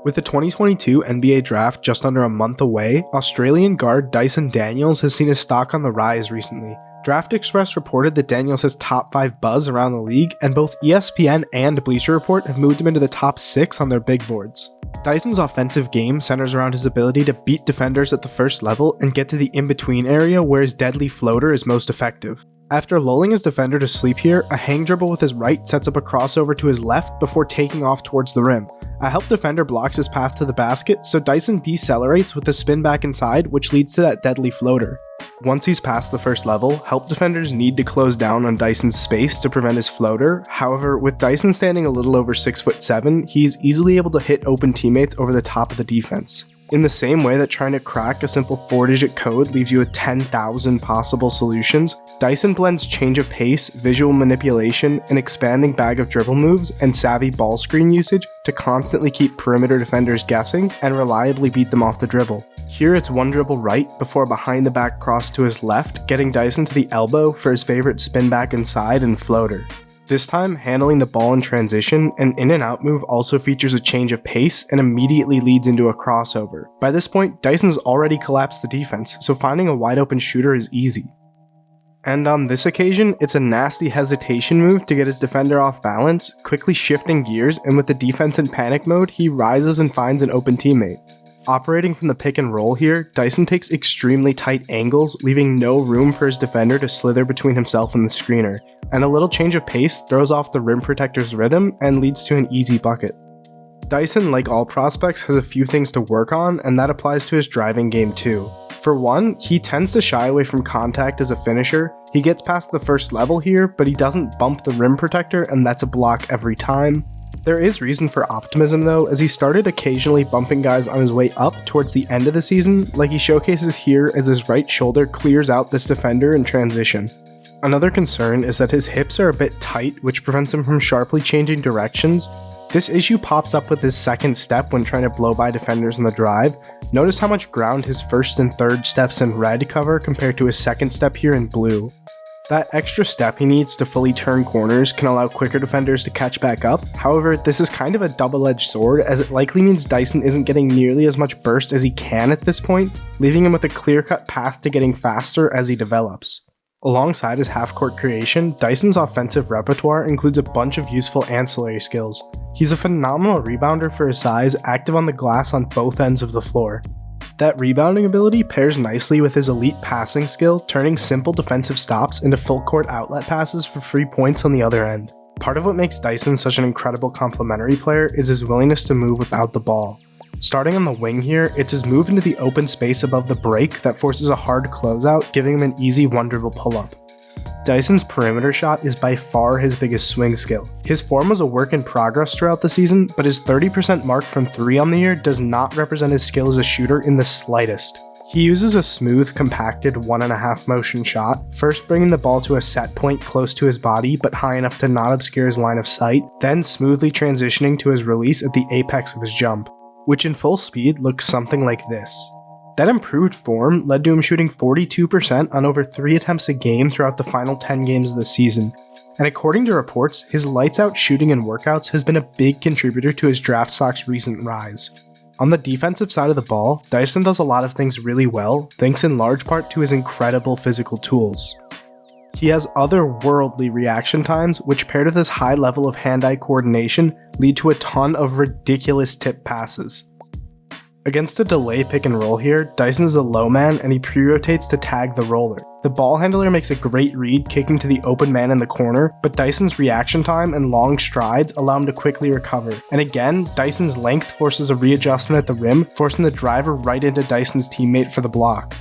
With the 2022 NBA draft just under a month away, Australian guard Dyson Daniels has seen his stock on the rise recently. Draft Express reported that Daniels has top 5 buzz around the league, and both ESPN and Bleacher Report have moved him into the top 6 on their big boards. Dyson's offensive game centers around his ability to beat defenders at the first level and get to the in-between area where his deadly floater is most effective. After lulling his defender to sleep here, a hang dribble with his right sets up a crossover to his left before taking off towards the rim. A help defender blocks his path to the basket, so Dyson decelerates with a spin back inside, which leads to that deadly floater. Once he's past the first level, help defenders need to close down on Dyson's space to prevent his floater. However, with Dyson standing a little over 6'7", he's easily able to hit open teammates over the top of the defense. In the same way that trying to crack a simple 4-digit code leaves you with 10,000 possible solutions, Dyson blends change of pace, visual manipulation, an expanding bag of dribble moves, and savvy ball screen usage to constantly keep perimeter defenders guessing and reliably beat them off the dribble. Here it's one dribble right before behind the back cross to his left, getting Dyson to the elbow for his favorite spin back inside and floater. This time, handling the ball in transition, an in and out move also features a change of pace and immediately leads into a crossover. By this point, Dyson's already collapsed the defense, so finding a wide open shooter is easy. And on this occasion, it's a nasty hesitation move to get his defender off balance, quickly shifting gears, and with the defense in panic mode, he rises and finds an open teammate. Operating from the pick and roll here, Dyson takes extremely tight angles, leaving no room for his defender to slither between himself and the screener, and a little change of pace throws off the rim protector's rhythm and leads to an easy bucket. Dyson, like all prospects, has a few things to work on, and that applies to his driving game too. For one, he tends to shy away from contact as a finisher. He gets past the first level here, but he doesn't bump the rim protector, and that's a block every time. There is reason for optimism though, as he started occasionally bumping guys on his way up towards the end of the season, like he showcases here as his right shoulder clears out this defender in transition. Another concern is that his hips are a bit tight, which prevents him from sharply changing directions. This issue pops up with his second step when trying to blow by defenders in the drive. Notice how much ground his first and third steps in red cover compared to his second step here in blue. That extra step he needs to fully turn corners can allow quicker defenders to catch back up. However, this is kind of a double-edged sword, as it likely means Dyson isn't getting nearly as much burst as he can at this point, leaving him with a clear-cut path to getting faster as he develops. Alongside his half-court creation, Dyson's offensive repertoire includes a bunch of useful ancillary skills. He's a phenomenal rebounder for his size, active on the glass on both ends of the floor. That rebounding ability pairs nicely with his elite passing skill, turning simple defensive stops into full-court outlet passes for free points on the other end. Part of what makes Dyson such an incredible complementary player is his willingness to move without the ball. Starting on the wing here, it's his move into the open space above the break that forces a hard closeout, giving him an easy one-dribble pull-up. Dyson's perimeter shot is by far his biggest swing skill. His form was a work in progress throughout the season, but his 30% mark from 3 on the year does not represent his skill as a shooter in the slightest. He uses a smooth, compacted 1.5 motion shot, first bringing the ball to a set point close to his body but high enough to not obscure his line of sight, then smoothly transitioning to his release at the apex of his jump, which in full speed looks something like this. That improved form led to him shooting 42% on over 3 attempts a game throughout the final 10 games of the season, and according to reports, his lights-out shooting in workouts has been a big contributor to his draft stock's recent rise. On the defensive side of the ball, Dyson does a lot of things really well, thanks in large part to his incredible physical tools. He has otherworldly reaction times, which paired with his high level of hand-eye coordination lead to a ton of ridiculous tip passes. Against a delay pick and roll here, Dyson is a low man and he pre-rotates to tag the roller. The ball handler makes a great read kicking to the open man in the corner, but Dyson's reaction time and long strides allow him to quickly recover. And again, Dyson's length forces a readjustment at the rim, forcing the driver right into Dyson's teammate for the block.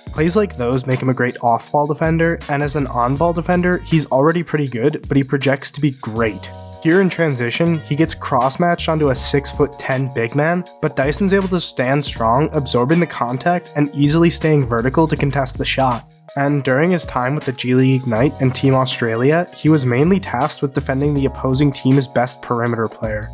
Plays like those make him a great off-ball defender, and as an on-ball defender, he's already pretty good, but he projects to be great. Here in transition, he gets cross-matched onto a 6'10" big man, but Dyson's able to stand strong, absorbing the contact and easily staying vertical to contest the shot. And during his time with the G League Ignite and Team Australia, he was mainly tasked with defending the opposing team's best perimeter player.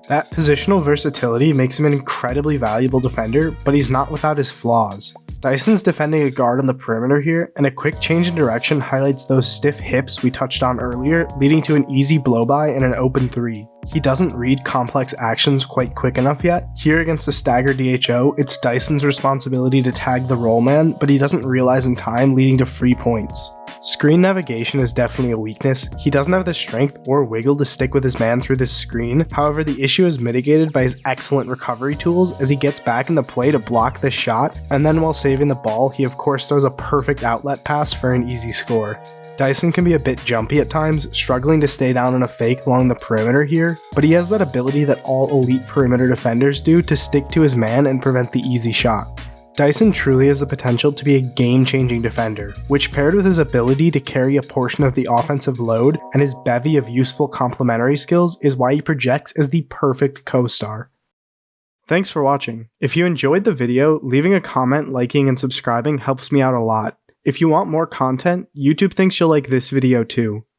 That positional versatility makes him an incredibly valuable defender, but he's not without his flaws. Dyson's defending a guard on the perimeter here, and a quick change in direction highlights those stiff hips we touched on earlier, leading to an easy blow-by and an open 3. He doesn't read complex actions quite quick enough yet. Here against a stagger DHO, it's Dyson's responsibility to tag the roll man, but he doesn't realize in time, leading to free points. Screen navigation is definitely a weakness. He doesn't have the strength or wiggle to stick with his man through this screen. However, the issue is mitigated by his excellent recovery tools as he gets back in the play to block this shot, and then while saving the ball, he of course throws a perfect outlet pass for an easy score. Dyson can be a bit jumpy at times, struggling to stay down on a fake along the perimeter here, but he has that ability that all elite perimeter defenders do to stick to his man and prevent the easy shot. Dyson truly has the potential to be a game-changing defender, which paired with his ability to carry a portion of the offensive load and his bevy of useful complementary skills is why he projects as the perfect co-star. Thanks for watching. If you enjoyed the video, leaving a comment, liking, and subscribing helps me out a lot. If you want more content, YouTube thinks you'll like this video too.